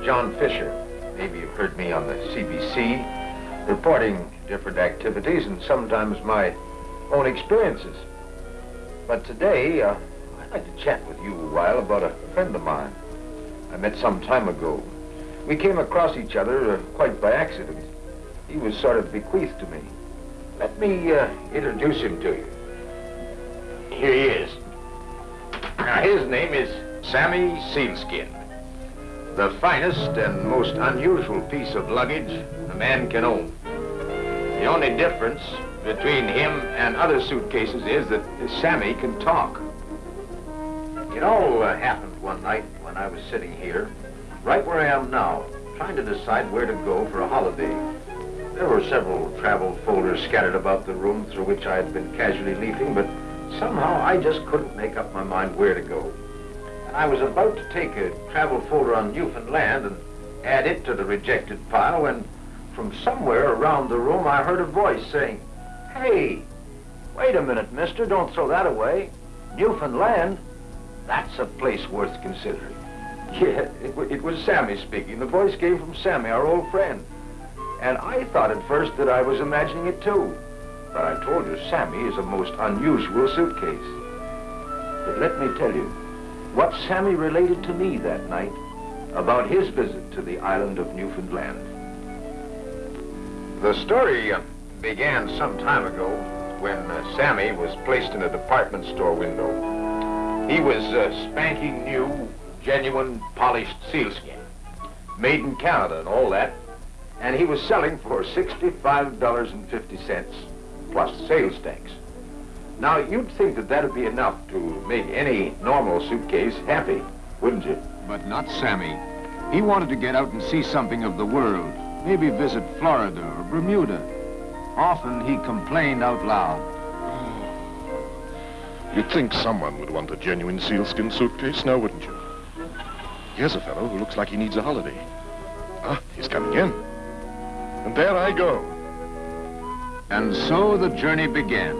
John Fisher. Maybe you've heard me on the CBC, reporting different activities and sometimes my own experiences. But today, I'd like to chat with you a while about a friend of mine I met some time ago. We came across each other quite by accident. He was sort of bequeathed to me. Let me introduce him to you. Here he is. Now, his name is Sammy Sealskin. The finest and most unusual piece of luggage a man can own. The only difference between him and other suitcases is that Sammy can talk. It all happened one night when I was sitting here, right where I am now, trying to decide where to go for a holiday. There were several travel folders scattered about the room through which I had been casually leafing, but somehow I just couldn't make up my mind where to go. And I was about to take a travel folder on Newfoundland and add it to the rejected pile when from somewhere around the room I heard a voice saying, "Hey, wait a minute, mister, don't throw that away. Newfoundland, that's a place worth considering." Yeah, it was Sammy speaking. The voice came from Sammy, our old friend. And I thought at first that I was imagining it too. But I told you, Sammy is a most unusual suitcase. But let me tell you, what Sammy related to me that night about his visit to the island of Newfoundland. The story began some time ago when Sammy was placed in a department store window. He was spanking new, genuine, polished sealskin, made in Canada and all that, and he was selling for $65.50 plus sales tax. Now, you'd think that that'd be enough to make any normal suitcase happy, wouldn't you? But not Sammy. He wanted to get out and see something of the world, maybe visit Florida or Bermuda. Often he complained out loud. You'd think someone would want a genuine sealskin suitcase now, wouldn't you? Here's a fellow who looks like he needs a holiday. Ah, he's coming in. And there I go. And so the journey began.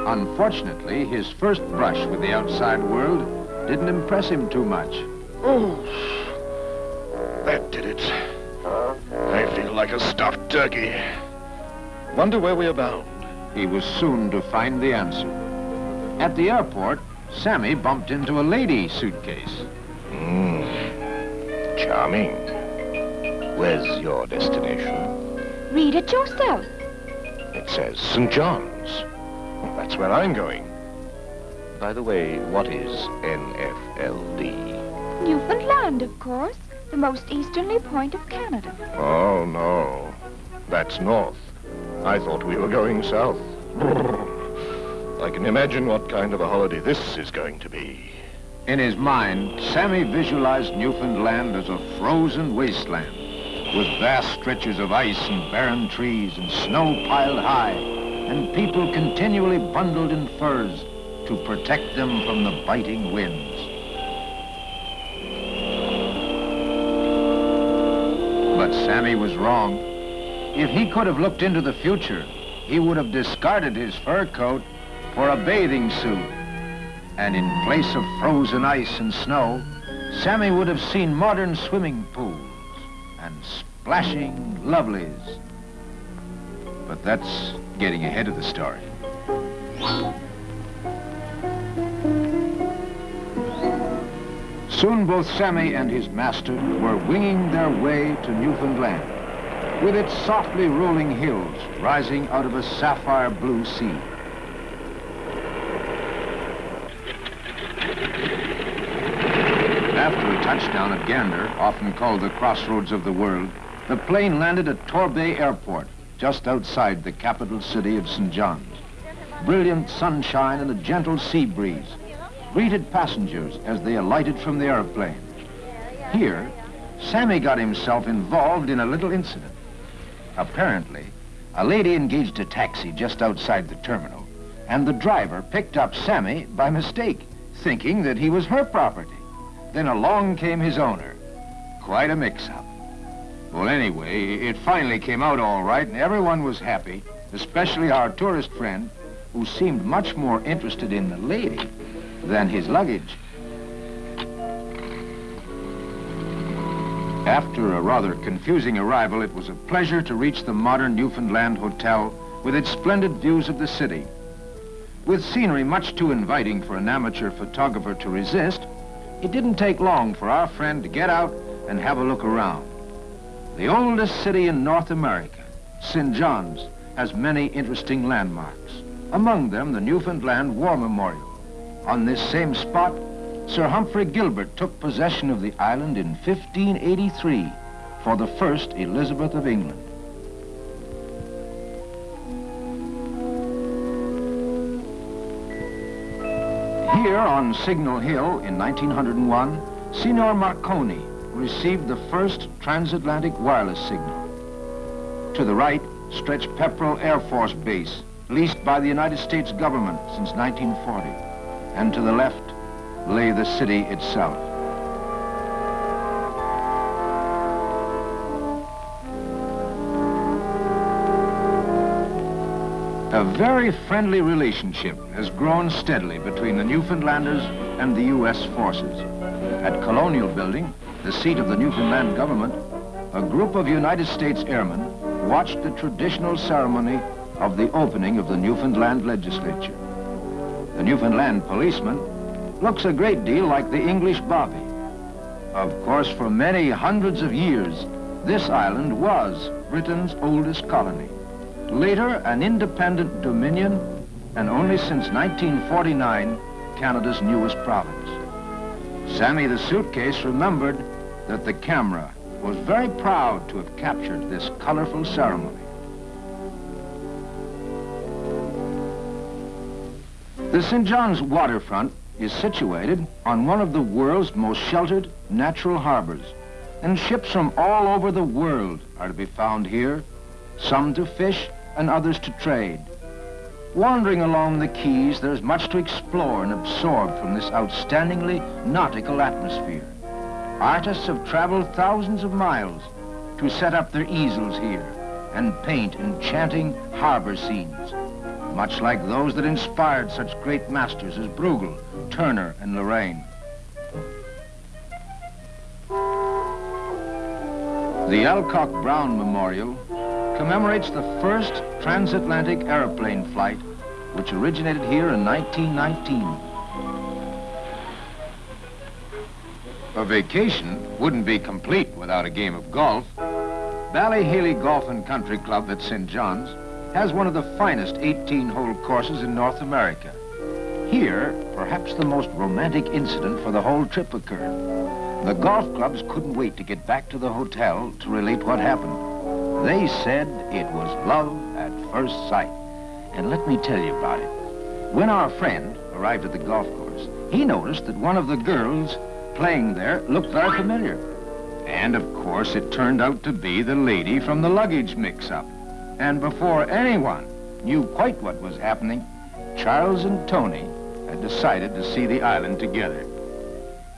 Unfortunately, his first brush with the outside world didn't impress him too much. Oh, that did it. I feel like a stuffed turkey. Wonder where we are bound. He was soon to find the answer. At the airport, Sammy bumped into a lady suitcase. Charming. Where's your destination? Read it yourself. It says St. John's. Well, that's where I'm going. By the way, what is NFLD? Newfoundland, of course. The most easterly point of Canada. Oh, no. That's north. I thought we were going south. I can imagine what kind of a holiday this is going to be. In his mind, Sammy visualized Newfoundland as a frozen wasteland, with vast stretches of ice and barren trees and snow piled high, and people continually bundled in furs to protect them from the biting winds. But Sammy was wrong. If he could have looked into the future, he would have discarded his fur coat for a bathing suit. And in place of frozen ice and snow, Sammy would have seen modern swimming pools and splashing lovelies. But that's getting ahead of the story. Soon both Sammy and his master were winging their way to Newfoundland, with its softly rolling hills rising out of a sapphire blue sea. After a touchdown at Gander, often called the crossroads of the world, the plane landed at Torbay Airport, just outside the capital city of St. John's. Brilliant sunshine and a gentle sea breeze greeted passengers as they alighted from the airplane. Here, Sammy got himself involved in a little incident. Apparently, a lady engaged a taxi just outside the terminal, and the driver picked up Sammy by mistake, thinking that he was her property. Then along came his owner. Quite a mix-up. Well, anyway, it finally came out all right, and everyone was happy, especially our tourist friend, who seemed much more interested in the lady than his luggage. After a rather confusing arrival, it was a pleasure to reach the modern Newfoundland Hotel with its splendid views of the city. With scenery much too inviting for an amateur photographer to resist, it didn't take long for our friend to get out and have a look around. The oldest city in North America, St. John's, has many interesting landmarks. Among them, the Newfoundland War Memorial. On this same spot, Sir Humphrey Gilbert took possession of the island in 1583 for the first Elizabeth of England. Here on Signal Hill in 1901, Signor Marconi received the first transatlantic wireless signal. To the right stretched Pepperell Air Force Base, leased by the United States government since 1940. And to the left lay the city itself. A very friendly relationship has grown steadily between the Newfoundlanders and the U.S. forces. At Colonial Building, the seat of the Newfoundland government, a group of United States airmen watched the traditional ceremony of the opening of the Newfoundland legislature. The Newfoundland policeman looks a great deal like the English Bobby. Of course, for many hundreds of years, this island was Britain's oldest colony. Later, an independent dominion, and only since 1949, Canada's newest province. Sammy the Suitcase remembered that the camera was very proud to have captured this colorful ceremony. The St. John's waterfront is situated on one of the world's most sheltered natural harbors, and ships from all over the world are to be found here, some to fish and others to trade. Wandering along the quays, there's much to explore and absorb from this outstandingly nautical atmosphere. Artists have traveled thousands of miles to set up their easels here and paint enchanting harbor scenes, much like those that inspired such great masters as Bruegel, Turner, and Lorraine. The Alcock Brown Memorial commemorates the first transatlantic airplane flight, which originated here in 1919. A vacation wouldn't be complete without a game of golf. Ballyhaley Golf and Country Club at St. John's has one of the finest 18-hole courses in North America. Here, perhaps the most romantic incident for the whole trip occurred. The golf clubs couldn't wait to get back to the hotel to relate what happened. They said it was love at first sight. And let me tell you about it. When our friend arrived at the golf course, he noticed that one of the girls playing there looked very familiar. And of course, it turned out to be the lady from the luggage mix-up. And before anyone knew quite what was happening, Charles and Tony had decided to see the island together.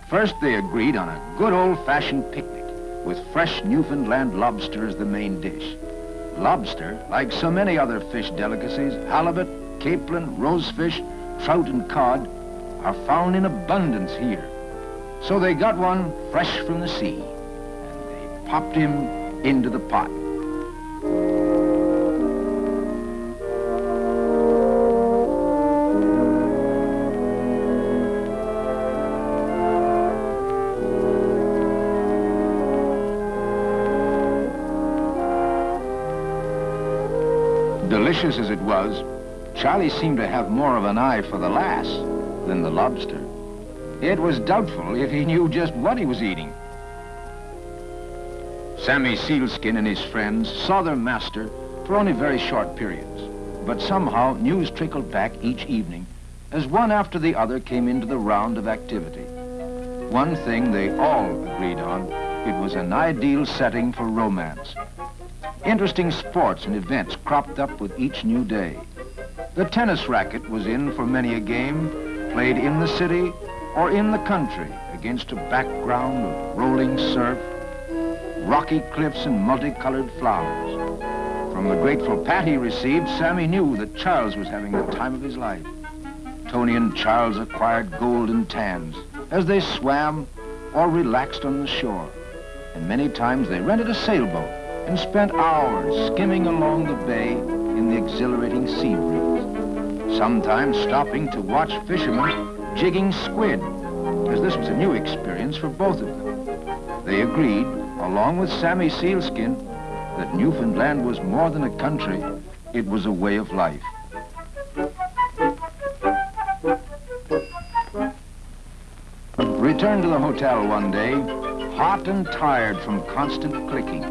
First, they agreed on a good old-fashioned picnic with fresh Newfoundland lobster as the main dish. Lobster, like so many other fish delicacies, halibut, capelin, rosefish, trout, and cod, are found in abundance here. So they got one fresh from the sea, and they popped him into the pot. Delicious as it was, Charlie seemed to have more of an eye for the lass than the lobster. It was doubtful if he knew just what he was eating. Sammy Sealskin and his friends saw their master for only very short periods, but somehow news trickled back each evening as one after the other came into the round of activity. One thing they all agreed on, it was an ideal setting for romance. Interesting sports and events cropped up with each new day. The tennis racket was in for many a game, played in the city or in the country against a background of rolling surf, rocky cliffs, and multicolored flowers. From the grateful pat he received, Sammy knew that Charles was having the time of his life. Tony and Charles acquired golden tans as they swam or relaxed on the shore. and many times they rented a sailboat and spent hours skimming along the bay in the exhilarating sea breeze, sometimes stopping to watch fishermen jigging squid, as this was a new experience for both of them. They agreed, along with Sammy Sealskin, that Newfoundland was more than a country, it was a way of life. Returned to the hotel one day, hot and tired from constant clicking.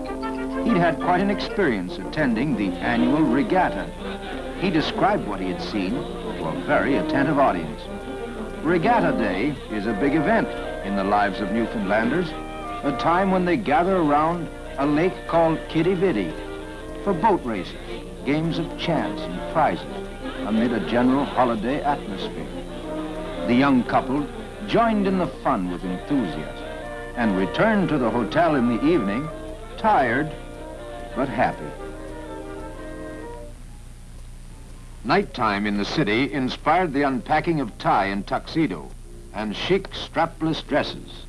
He'd had quite an experience attending the annual regatta. He described what he had seen to a very attentive audience. Regatta Day is a big event in the lives of Newfoundlanders, a time when they gather around a lake called Kitty Vitty for boat races, games of chance and prizes amid a general holiday atmosphere. The young couple joined in the fun with enthusiasm and returned to the hotel in the evening, tired but happy. Nighttime in the city inspired the unpacking of tie and tuxedo and chic strapless dresses.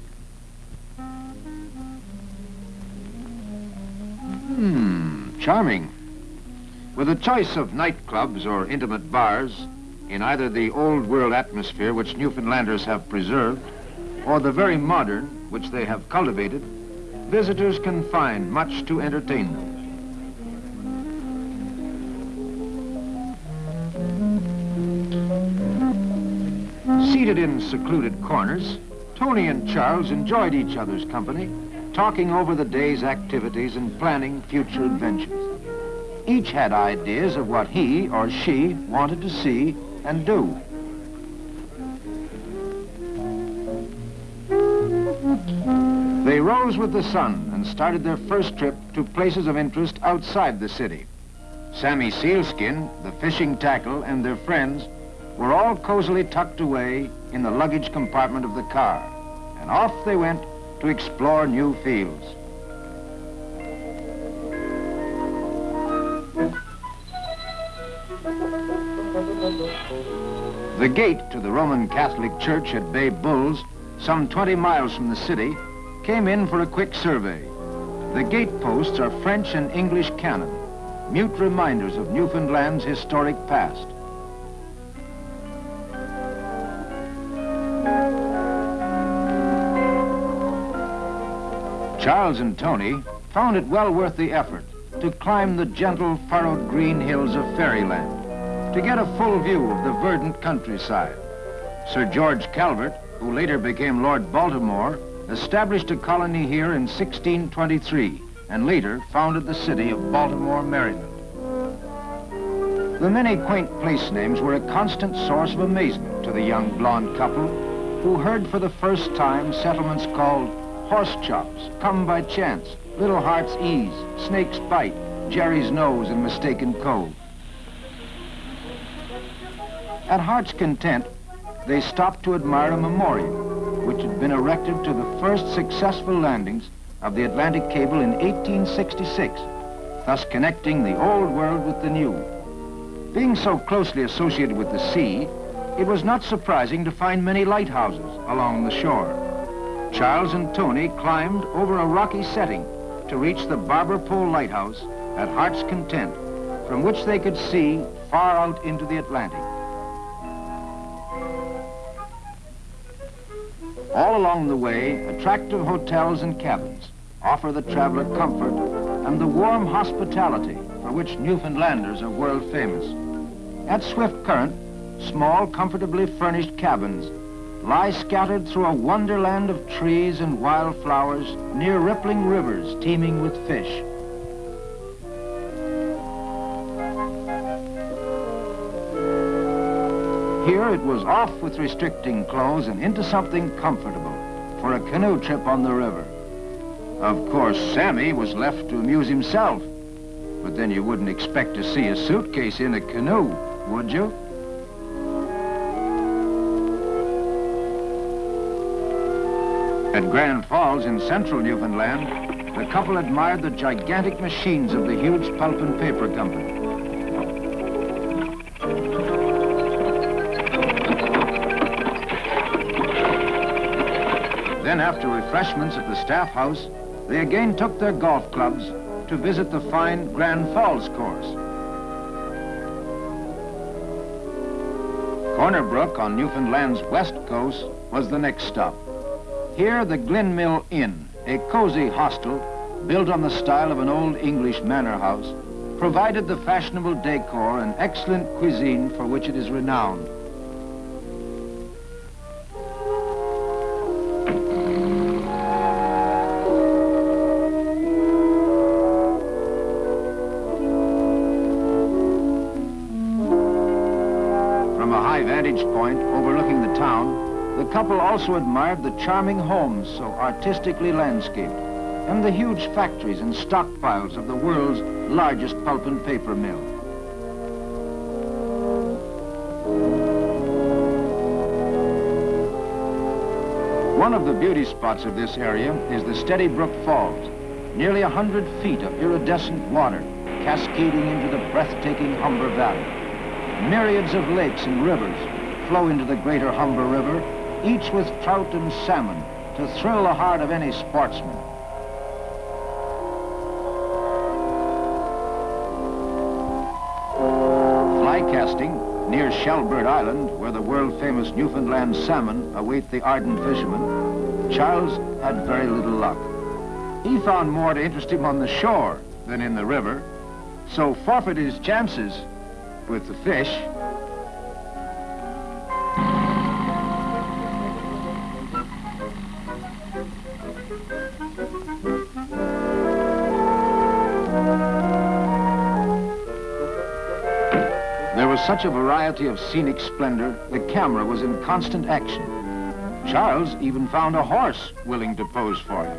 Charming. With a choice of nightclubs or intimate bars, in either the old world atmosphere which Newfoundlanders have preserved, or the very modern which they have cultivated, visitors can find much to entertain them. Seated in secluded corners, Tony and Charles enjoyed each other's company, talking over the day's activities and planning future adventures. Each had ideas of what he or she wanted to see and do. They rose with the sun and started their first trip to places of interest outside the city. Sammy Sealskin, the fishing tackle, and their friends were all cozily tucked away in the luggage compartment of the car, and off they went to explore new fields. The gate to the Roman Catholic Church at Bay Bulls, some 20 miles from the city, came in for a quick survey. The gate posts are French and English cannon, mute reminders of Newfoundland's historic past. Charles and Tony found it well worth the effort to climb the gentle, furrowed green hills of Fairyland to get a full view of the verdant countryside. Sir George Calvert, who later became Lord Baltimore, established a colony here in 1623 and later founded the city of Baltimore, Maryland. The many quaint place names were a constant source of amazement to the young blonde couple who heard for the first time settlements called Horse Chops, Come by Chance, Little Heart's Ease, Snake's Bite, Jerry's Nose, and Mistaken Cove. At Heart's Content, they stopped to admire a memorial which had been erected to the first successful landings of the Atlantic cable in 1866, thus connecting the old world with the new. Being so closely associated with the sea, it was not surprising to find many lighthouses along the shore. Charles and Tony climbed over a rocky setting to reach the Barber Pole Lighthouse at Heart's Content, from which they could see far out into the Atlantic. All along the way, attractive hotels and cabins offer the traveler comfort and the warm hospitality for which Newfoundlanders are world famous. At Swift Current, small, comfortably furnished cabins lie scattered through a wonderland of trees and wildflowers near rippling rivers teeming with fish. Here it was off with restricting clothes and into something comfortable for a canoe trip on the river. Of course, Sammy was left to amuse himself, but then you wouldn't expect to see a suitcase in a canoe, would you? At Grand Falls in central Newfoundland, the couple admired the gigantic machines of the huge pulp and paper company. Then after refreshments at the staff house, they again took their golf clubs to visit the fine Grand Falls course. Corner Brook on Newfoundland's west coast was the next stop. Here, the Glen Mill Inn, a cozy hostel built on the style of an old English manor house, provided the fashionable decor and excellent cuisine for which it is renowned. From a high vantage point overlooking the town, the couple also admired the charming homes so artistically landscaped, and the huge factories and stockpiles of the world's largest pulp and paper mill. One of the beauty spots of this area is the Steady Brook Falls, nearly 100 feet of iridescent water cascading into the breathtaking Humber Valley. Myriads of lakes and rivers flow into the greater Humber River, each with trout and salmon to thrill the heart of any sportsman. Fly casting near Shellbird Island, where the world-famous Newfoundland salmon await the ardent fisherman, Charles had very little luck. He found more to interest him on the shore than in the river, so forfeited his chances with the fish. There was such a variety of scenic splendor, the camera was in constant action. Charles even found a horse willing to pose for him.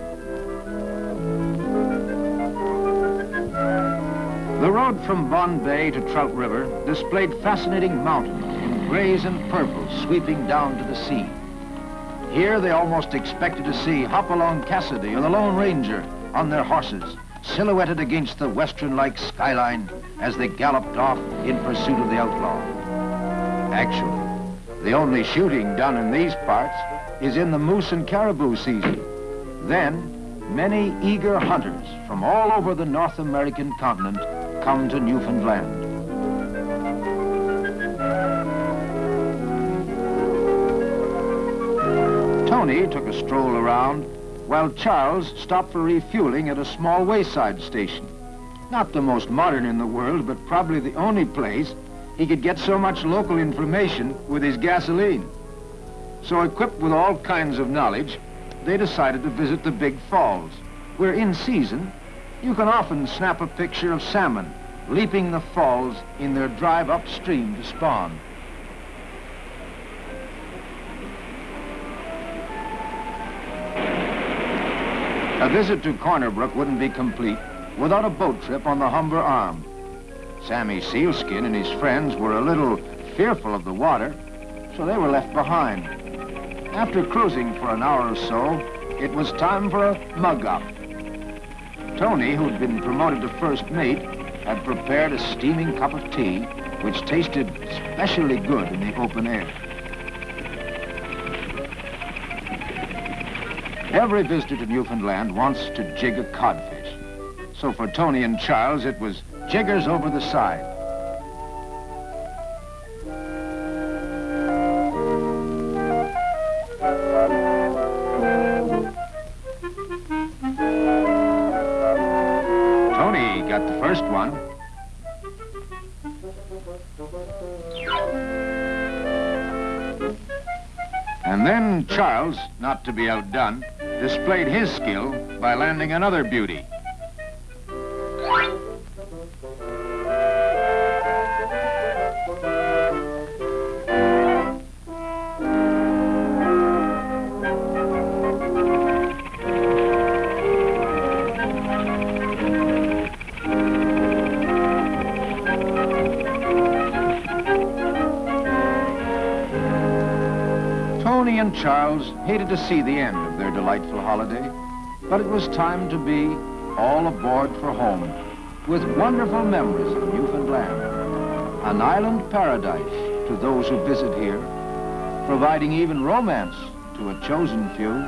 The road from Bond Bay to Trout River displayed fascinating mountains in grays and purples sweeping down to the sea. Here they almost expected to see Hopalong Cassidy or the Lone Ranger on their horses, silhouetted against the western-like skyline as they galloped off in pursuit of the outlaw. Actually, the only shooting done in these parts is in the moose and caribou season. Then, many eager hunters from all over the North American continent come to Newfoundland. Tony took a stroll around, while Charles stopped for refueling at a small wayside station. Not the most modern in the world, but probably the only place he could get so much local information with his gasoline. So equipped with all kinds of knowledge, they decided to visit the big falls, where in season, you can often snap a picture of salmon leaping the falls in their drive upstream to spawn. A visit to Corner Brook wouldn't be complete without a boat trip on the Humber Arm. Sammy Sealskin and his friends were a little fearful of the water, so they were left behind. After cruising for an hour or so, it was time for a mug-up. Tony, who'd been promoted to first mate, had prepared a steaming cup of tea, which tasted especially good in the open air. Every visitor to Newfoundland wants to jig a codfish. So for Tony and Charles, it was jiggers over the side. Tony got the first one. And then Charles, not to be outdone, displayed his skill by landing another beauty. Tony and Charles hated to see the end of their delightful holiday, but it was time to be all aboard for home, with wonderful memories of Newfoundland, an island paradise to those who visit here, providing even romance to a chosen few.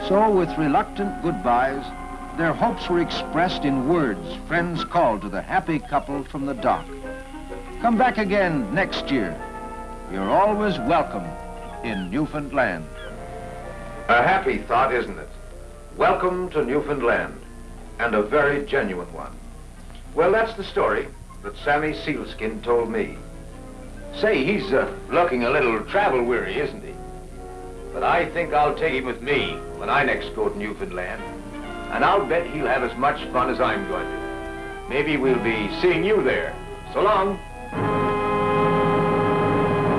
So with reluctant goodbyes, their hopes were expressed in words friends called to the happy couple from the dock. Come back again next year. You're always welcome in Newfoundland. A happy thought, isn't it? Welcome to Newfoundland, and a very genuine one. Well, that's the story that Sammy Sealskin told me. Say, he's looking a little travel-weary, isn't he? But I think I'll take him with me when I next go to Newfoundland, and I'll bet he'll have as much fun as I'm going to. Maybe we'll be seeing you there. So long.